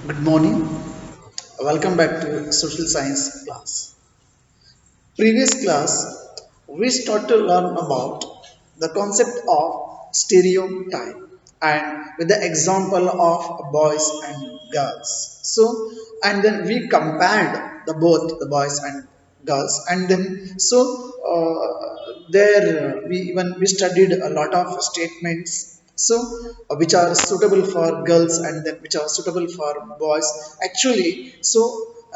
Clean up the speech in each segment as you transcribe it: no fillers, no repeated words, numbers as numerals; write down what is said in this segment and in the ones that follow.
Good morning. Welcome back to social science class. Previous class, we started to learn about the concept of stereotype and with the example of boys and girls. So, and then we compared the both the boys and girls, and then there we studied a lot of statements which are suitable for girls and then which are suitable for boys actually.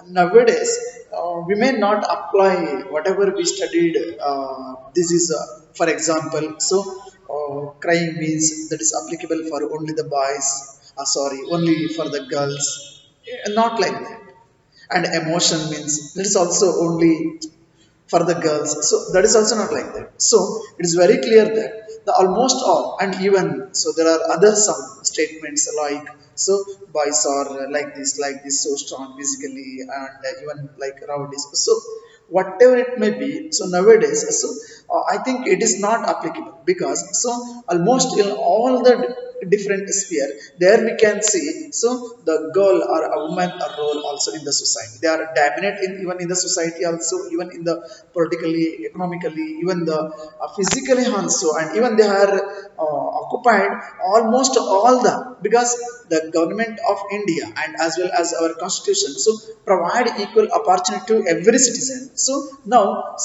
Nowadays we may not apply whatever we studied. This is for example, crying means that is applicable for only the boys, sorry, only for the girls. Not like that. And emotion means that is also only for the girls. So that is also not like that. So it is very clear that the almost all, and even so there are other some statements like so boys are like this, so strong physically, and even like rowdies. So whatever it may be. So nowadays, I think it is not applicable because almost in all the different sphere there we can see the girl or a woman a role also in the society. They are dominant in even in the society also, even in the politically, economically, even the physically also, and even they are occupied almost all the, because the government of India and as well as our constitution provide equal opportunity to every citizen. So now,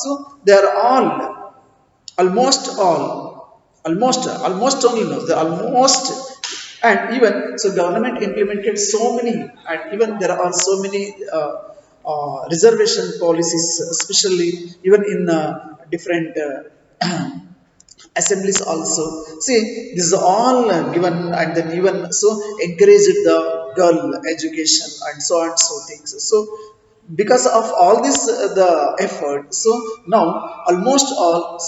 they are all, almost all, almost only no, the almost. And even so government implemented so many, and even there are so many reservation policies, especially even in different assemblies also. See, this is all given, and then even encouraged the girl education and so on, so things. So because of all this the effort, so now almost all,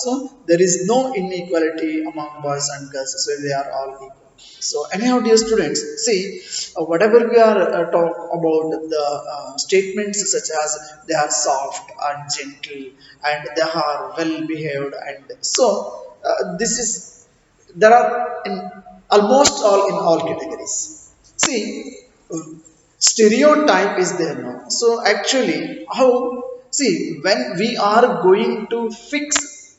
there is no inequality among boys and girls, so they are all equal. So anyhow, dear students, see, whatever we are talk about the statements such as they are soft and gentle and they are well behaved, and this is, there are in almost all in all categories. See, stereotype is there now. So actually, how, see, when we are going to fix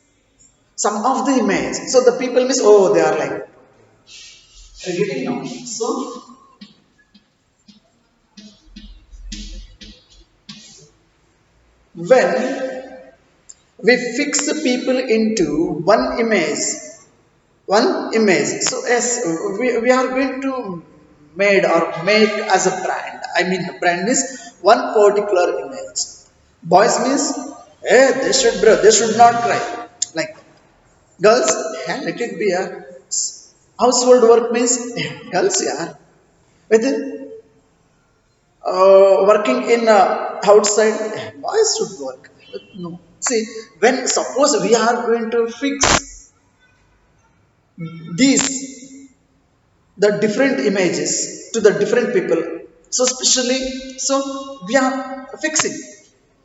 some of the image, so the people miss, oh, they are like, are you getting now? So when we fix the people into one image, so yes, we are going to made or make as a brand. I mean, the brand means one particular image. Boys means, eh, they should not cry like that. Girls, yeah, let it be. Household work means, girls, yeah, whether working in outside, boys should work. But no, see, when suppose we are going to fix these the different images to the different people, so especially, so we are fixing,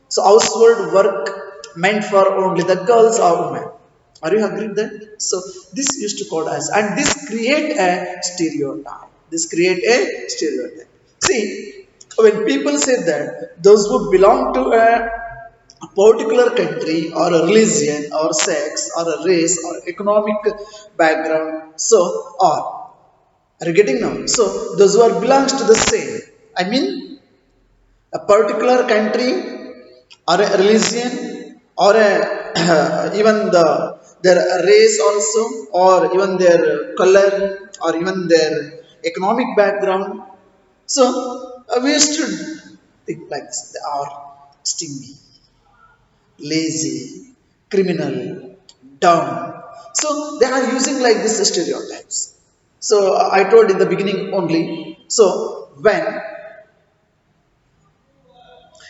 so household work meant for only the girls or women. Are you agreed that? So this used to call as, and this create a stereotype. This create a stereotype. See, when people say that those who belong to a particular country or a religion or sex or a race or economic background, so or, are you getting now? So those who are belongs to the same, I mean, a particular country or a religion or a even their race also, or even their color, or even their economic background. So we used to think like this: they are stingy, lazy, criminal, dumb. So they are using like this stereotypes. So I told in the beginning only. So when,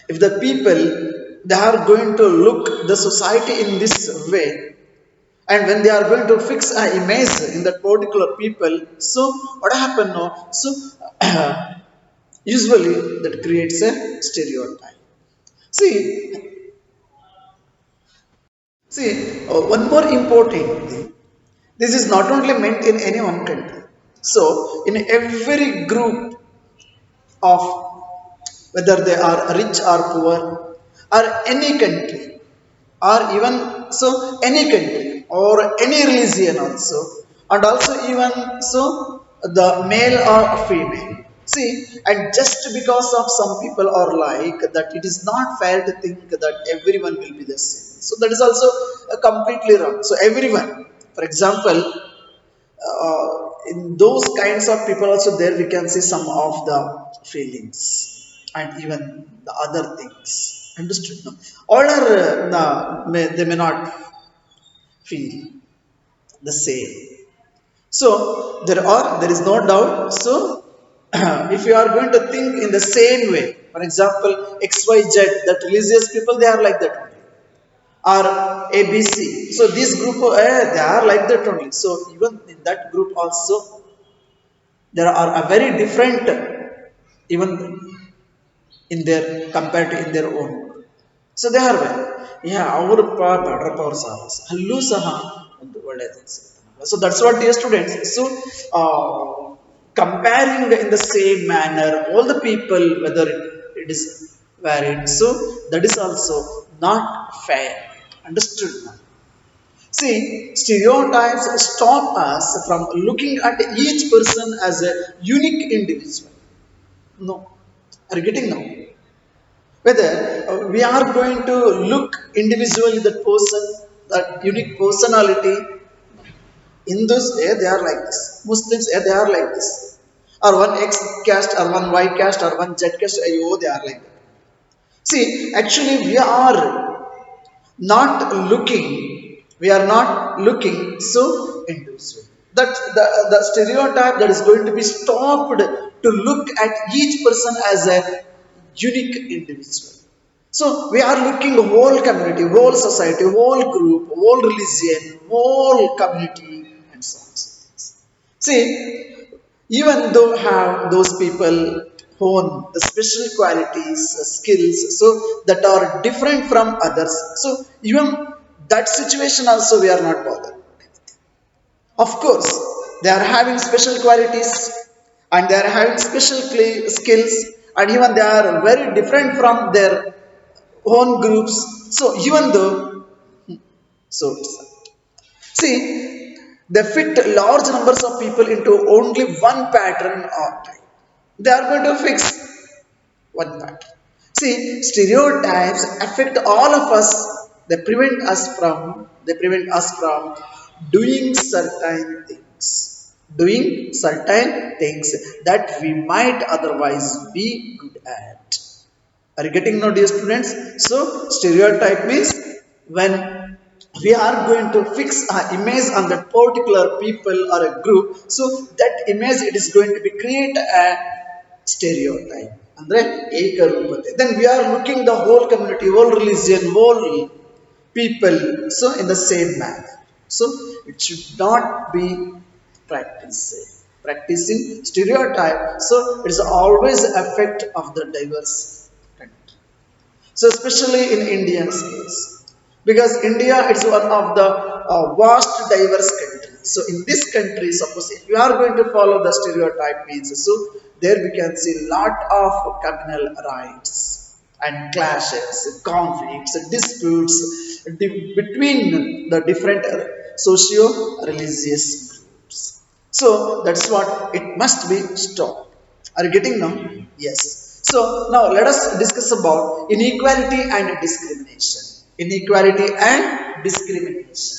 if the people, they are going to look the society in this way, and when they are going to fix an image in that particular people, so what happened now? So usually that creates a stereotype. See, one more important thing. This is not only meant in any one country. So, in every group, of whether they are rich or poor, or any country, or even so any country or any religion also, and also even so the male or female. See, and just because of some people are like that, it is not fair to think that everyone will be the same. So that is also completely wrong. So everyone, for example, in those kinds of people also, there we can see some of the feelings and even the other things. Understood, no? All are no, they may not feel the same. So there is no doubt. So if you are going to think in the same way, for example, XYZ, that religious people, they are like that only, or ABC, so this group, they are like that only. So even in that group also, there are a very different, even in their compared to in their own. So they are well. Yeah, our better power service. Hallu saha ಒಂದು ಒಳ್ಳೆಯದು ಅನ್ಸುತ್ತೆ. So that's what, dear students. So comparing in the same manner all the people, whether it is varied, so that is also not fair. Understood? See, stereotypes stop us from looking at each person as a unique individual. No, are you getting now? Whether we are going to look individually that person, that unique personality, Hindus, they are like this. Muslims, they are like this. Or one X caste, or one Y caste, or one Z caste, they are like that. See, actually, we are not looking so individual. That the stereotype that is going to be stopped to look at each person as a unique individual. So we are looking whole community, whole society, whole group, whole religion, whole community, and so on. See, even though have those people own the special qualities, skills, so that are different from others. So even that situation also we are not bothered. Of course, they are having special qualities and they are having special skills, and even they are very different from their own groups. So even though, so see, they fit large numbers of people into only one pattern or type. They are going to fix one pattern. See, stereotypes affect all of us. They prevent us from doing certain things. Doing certain things that we might otherwise be good at. Are you getting now, dear students? So, stereotype means when we are going to fix an image on that particular people or a group, so that image, it is going to be create a stereotype. ಅಂದ್ರೆ ಏಕರೂಪತೆ. Then we are looking the whole community, whole religion, whole people, so in the same manner. So it should not be practicing stereotype. So it is always effect of the diverse country. So especially in India's case, because India is one of the vast diverse country. So in this country, suppose if you are going to follow the stereotype means, so there we can see lot of communal rights and clashes, conflicts, disputes between the different socio-religious groups. So that's what it must be stopped. Are you getting now? Yes. So now let us discuss about inequality and discrimination. Inequality and discrimination.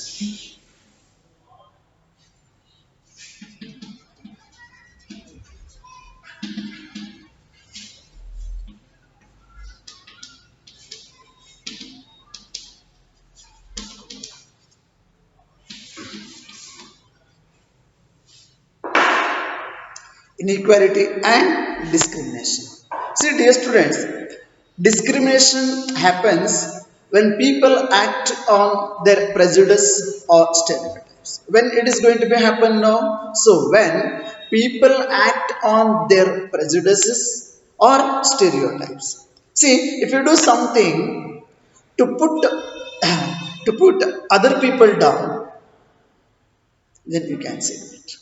Inequality and discrimination. See, dear students, discrimination happens when people act on their prejudice or stereotypes. When it is going to be happen now? So when people act on their prejudices or stereotypes. See, if you do something to put to put other people down, then you can say that.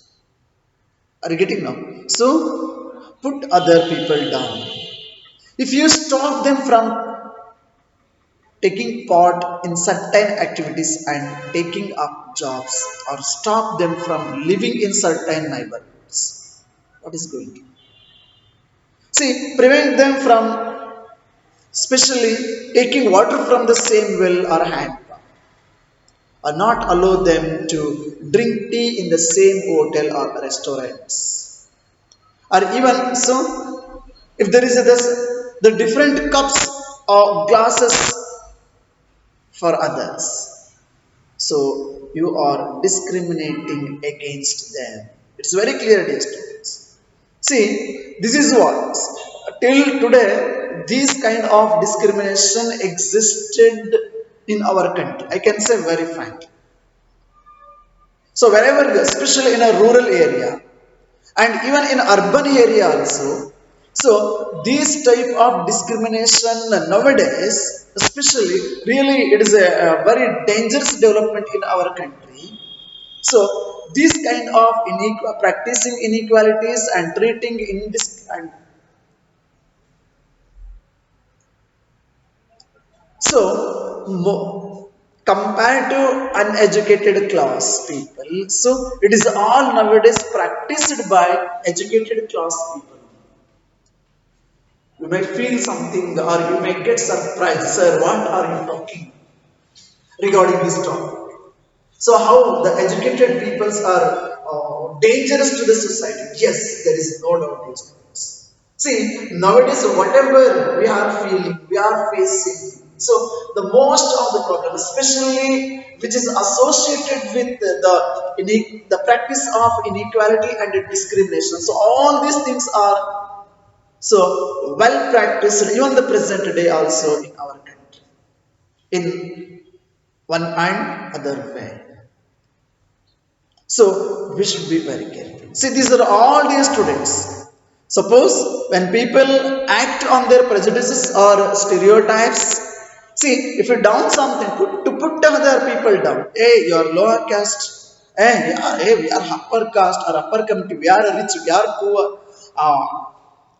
Are you getting now? So put other people down. If you stop them from taking part in certain activities and taking up jobs, or stop them from living in certain neighborhoods, what is going to see? Prevent them from, especially, taking water from the same well or hand pump, or not allow them to drink tea in the same hotel or restaurants, or even so, if there is a, this, the different cups or glasses for others, so you are discriminating against them. It's very clear, dear students. See, this is what till today these kind of discrimination existed in our country. I can say very frankly. So wherever, especially in a rural area and even in urban area also, so these type of discrimination nowadays, especially, really it is a very dangerous development in our country. So these kind of practicing inequalities and treating in this and so compared to uneducated class people, so it is all nowadays practiced by educated class people. You might feel something or you may get surprised, sir, what are you talking regarding this topic? So how the educated peoples are dangerous to the society? Yes, there is no doubt these things. See, nowadays whatever we are feeling, we are facing. So the most of the problem, especially which is associated with the practice of inequality and discrimination. So all these things are so well practiced even the present day also in our country in one and other way. So we should be very careful. See, these are all dear students. Suppose when people act on their prejudices or stereotypes, see, if you down something, to put other people down. Hey, you are lower caste. Hey, we are upper caste or upper community. We are rich, we are poor.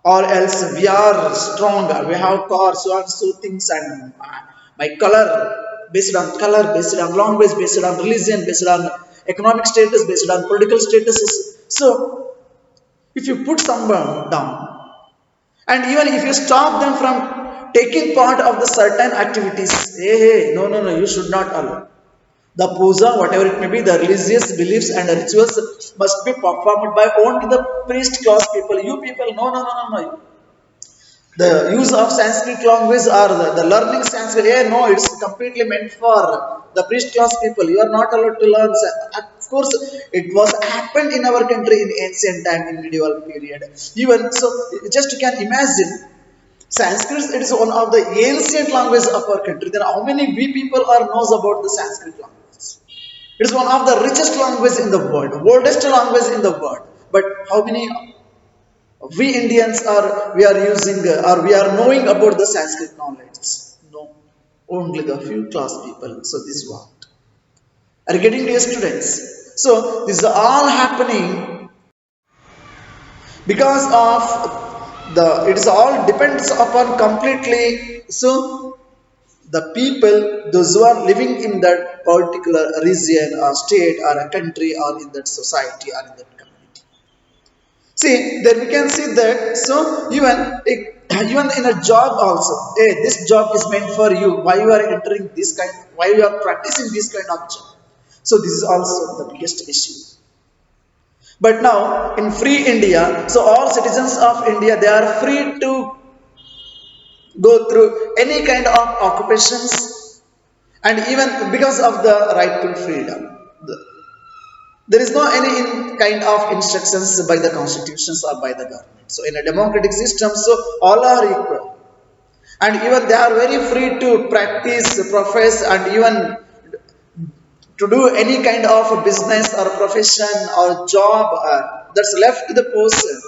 Or else we are stronger. We have cars, so and so things, and my color, based on language, based on religion, based on economic status, based on political statuses. So if you put someone down, and even if you stop them from taking part of the certain activities, hey, no, you should not allow. The puja, whatever it may be, the religious beliefs and rituals must be performed by only the priest class people. You people, no. The use of Sanskrit language or the learning Sanskrit, no, it's completely meant for the priest class people. You are not allowed to learn. Of course, it was happened in our country in ancient time, in medieval period. Even so, just you can imagine. Sanskrit, it is one of the ancient languages of our country. Then how many we people are knows about the Sanskrit language? It is one of the richest language in the world, oldest language in the world. But how many we Indians are we are using or we are knowing about the Sanskrit knowledge? No, only the few class people. So this is what are getting dear students. So this is all happening because of the it is all depends upon completely. So the people, those who are living in that particular region or state or a country or in that society or in that community. See, there we can see that. So even in a job also, hey, this job is meant for you. Why you are entering this kind? Why you are practicing this kind of job? So this is also the biggest issue. But now in free India, so all citizens of India they are free to go through any kind of occupations, and even because of the right to freedom. There is no any kind of instructions by the constitutions or by the government. So in a democratic system, so all are equal, and even they are very free to practice, profess, and even to do any kind of business or profession or job that's left to the person.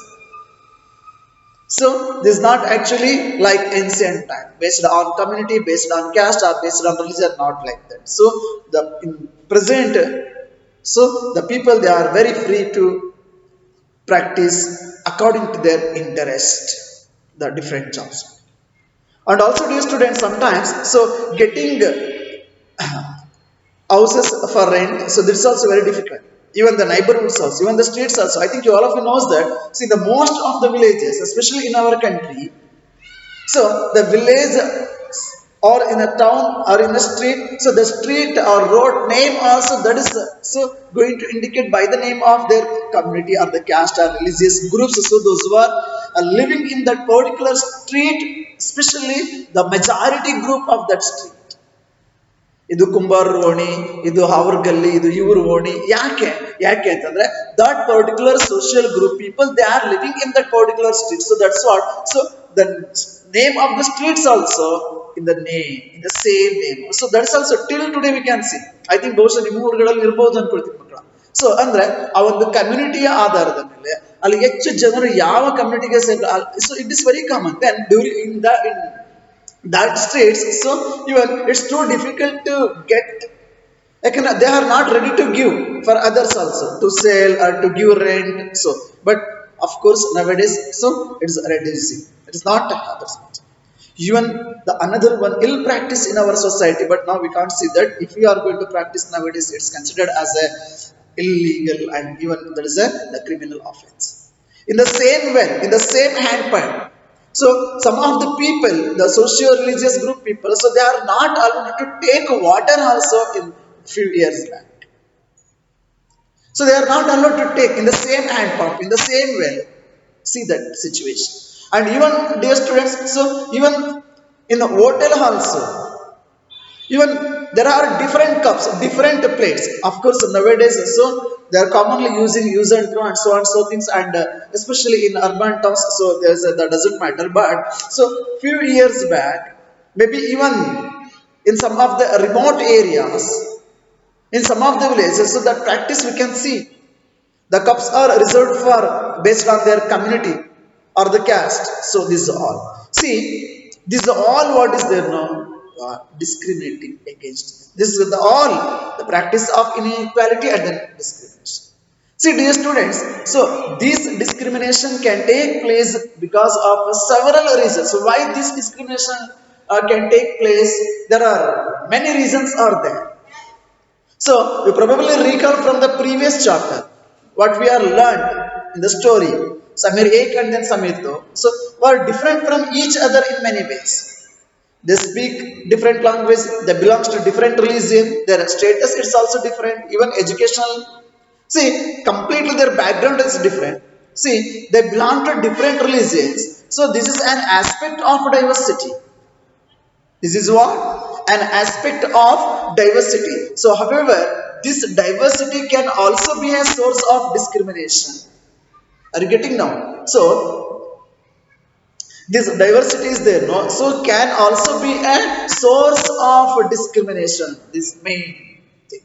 So this is not actually like ancient time, based on community, based on caste, or based on religion, not like that. So the in present, so the people they are very free to practice according to their interest, the different jobs. And also, dear students, sometimes so getting houses for rent, so this is also very difficult. Even the neighborhoods also, even the streets also. I think you all of you knows that. See, the most of the villages, especially in our country, so the village or in a town or in a street, so the street or road name also that is so going to indicate by the name of their community or the caste or religious groups. So those who are living in that particular street, especially the majority group of that street. ಇದು ಕುಂಬಾರ ಓಣಿ, ಇದು ಅವ್ರ ಗಲ್ಲಿ, ಇದು ಇವ್ರ ಓಣಿ. ಯಾಕೆ ಅಂತಂದ್ರೆ that particular social group people they are living in that particular street. So that's what. So the name of the streets also in the name, in the same name. So that's also till today we can see. I think ಬಹುಶಃ ನಿಮ್ಮ ಊರುಗಳಲ್ಲಿ ಇರ್ಬೋದು ಅನ್ಕೊಳ್ತೀನಿ ಮಕ್ಕಳ. So ಅಂದ್ರೆ ಆ ಒಂದು ಕಮ್ಯುನಿಟಿಯ ಆಧಾರದ ಮೇಲೆ ಅಲ್ಲಿ ಹೆಚ್ಚು ಜನರು ಯಾವ ಕಮ್ಯುನಿಟಿಗೆ ಸೇರಿ. So it is very common then during in that states. So even it's too difficult to get, they are not ready to give for others also to sell or to give rent. So but of course nowadays so it is reducing, it is not others. Even the another one ill practice in our society, but now we can't see that. If we are going to practice nowadays, it's considered as a illegal, and even there is the criminal offense. In the same way, in the same handpan, so some of the people, the socio-religious group people, so they are not allowed to take water also in few years back. So they are not allowed to take in the same hand pump, in the same well. See that situation. And even dear students, so even in the hotel also, even there are different cups, different plates. Of course, nowadays, so they are commonly using use and throw and so on so things, and especially in urban towns, so that doesn't matter. But so few years back, maybe even in some of the remote areas, in some of the villages, so that practice we can see. The cups are reserved for based on their community or the caste. So this is all. See, this is all what is there now. Discriminating against them. This is all the practice of inequality and then discrimination. See, dear students, so this discrimination can take place because of several reasons. So why this discrimination can take place? There are many reasons are there. So you probably recall from the previous chapter what we are learned in the story. Samir Ek and then Samir Do, so were different from each other in many ways. They speak different language, they belong to different religion, their status is also different, even educational. See, completely their background is different. See, they belong to different religions. So this is an aspect of diversity. This is what? An aspect of diversity. So however, this diversity can also be a source of discrimination. Are you getting now? So this diversity is there, no? So can also be a source of discrimination. This main thing.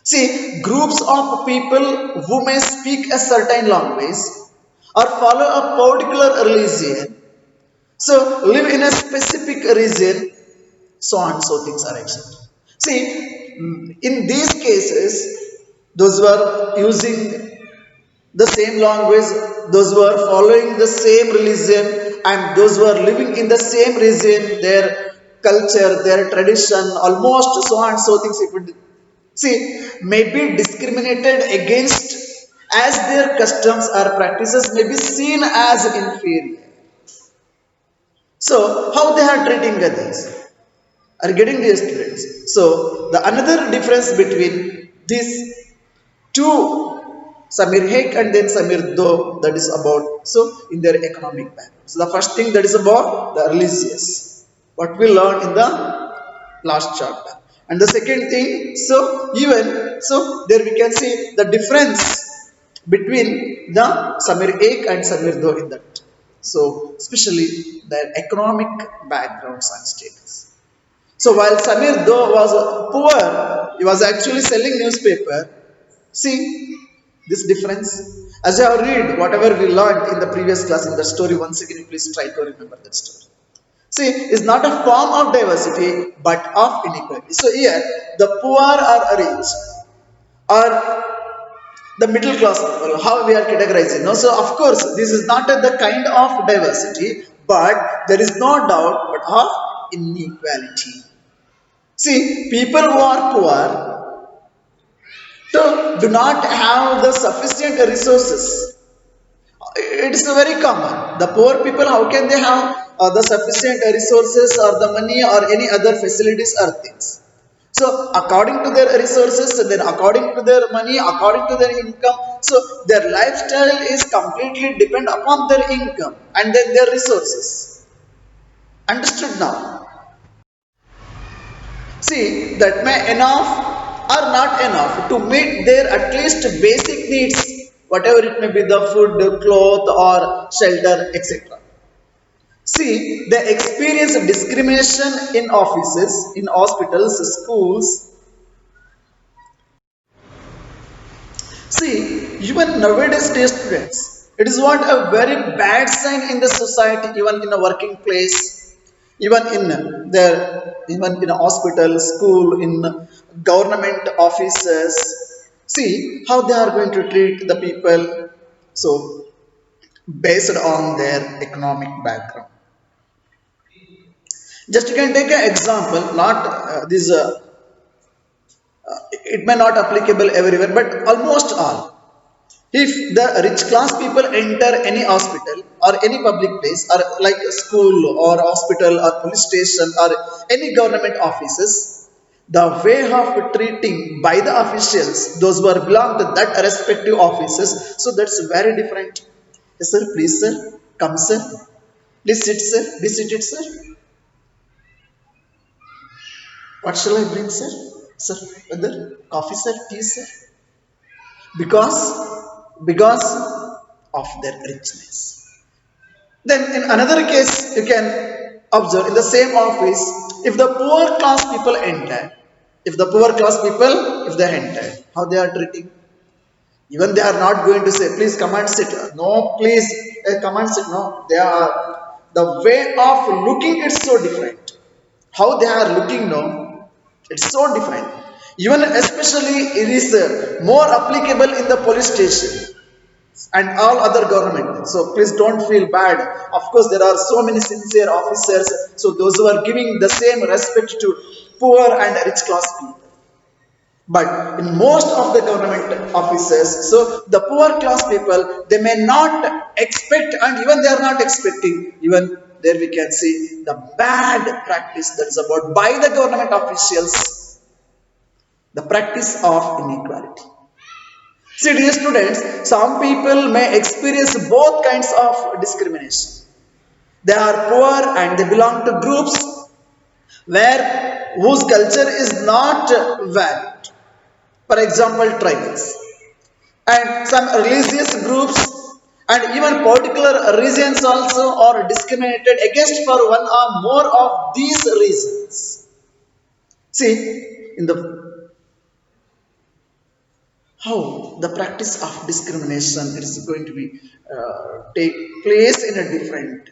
See, groups of people who may speak a certain language or follow a particular religion, so live in a specific region, so on, so things are accepted. See, in these cases, those who are using the same language, those who are following the same religion, and those who are living in the same region, their culture, their tradition, almost so on so things, it would see may be discriminated against, as their customs or practices may be seen as inferior. So how they are treating others? Are getting these students? So the another difference between these two, Samir Hek and then Samir Do, that is about so in their economic background. So the first thing that is about the religious, what we learned in the last chapter, and the second thing, so even so there we can see the difference between the Samir Ek and Samir Do in that. So especially their economic backgrounds and status. So while Samir Do was poor, he was actually selling newspaper. See this difference. As I have read whatever we learned in the previous class in the story, once again please try to remember that story. See, it's not a form of diversity but of inequality. So here the poor are rich, or The middle class people, how we are categorizing. No, so of course, this is not the kind of diversity, but there is no doubt but of inequality. See, people who are poor do not have the sufficient resources. It is very common. The poor people, how can they have the sufficient resources or the money or any other facilities or things? So, according to their resources, then according to their money, according to their income, so their lifestyle is completely depend upon their income and then their resources. Understood now? See, that may enough or not enough to meet their at least basic needs, whatever it may be the food, cloth, or shelter, etc. See, they experience discrimination in offices, in hospitals, schools. See, even nowadays, dear students, it is what a very bad sign in the society, even in a working place, even in a hospital, school, in government offices. See how they are going to treat the people. So, based on their economic background. Just you can take an example, not this. It may not applicable everywhere, but almost all. If the rich class people enter any hospital or any public place or like a school or hospital or police station or any government offices, the way of treating by the officials, those who are belong to that respective offices, so that's very different. Yes, sir, please, sir, come, sir. Please sit, sir. Be seated, sir. What shall I bring, sir? Sir, whether coffee, sir, tea, sir? Because because of their richness. Then in another case, you can observe in the same office, if the poor class people enter, if they enter, how they are treating? Even they are not going to say, please come and sit. No, please come and sit. No, they are the way of looking is so different. How they are looking now, it's so different. Even especially it is more applicable in the police station and all other government. So please don't feel bad. Of course, there are so many sincere officers. So those who are giving the same respect to poor and rich class people. But in most of the government offices, so the poor class people, they may not expect, and even they are not expecting, even there we can see the bad practice that is about by the government officials, the practice of inequality. See, dear students, some people may experience both kinds of discrimination. They are poor and they belong to groups where whose culture is not valued. For example, tribals and some religious groups and even particular regions also are discriminated against for one or more of these reasons. See, in the how the practice of discrimination is going to be take place in a different,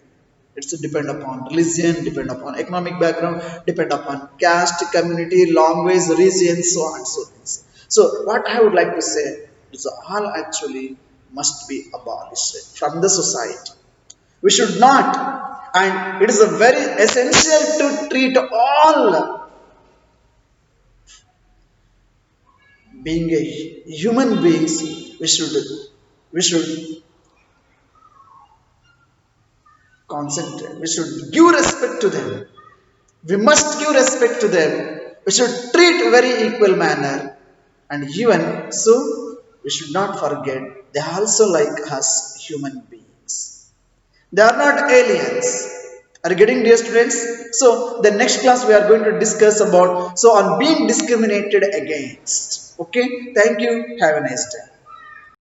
it's depend upon religion, depend upon economic background, depend upon caste, community, language, region, so on and so forth. So what I would like to say is all actually must be abolished from the society. We should not, and it is a very essential to treat all being a human beings. We should concentrate. We should give respect to them. We must give respect to them. We should treat very equal manner. And even so, we should not forget they are also like us human beings. They are not aliens. Are you getting, dear students? So the next class we are going to discuss about so on being discriminated against. Okay, thank you. Have a nice day.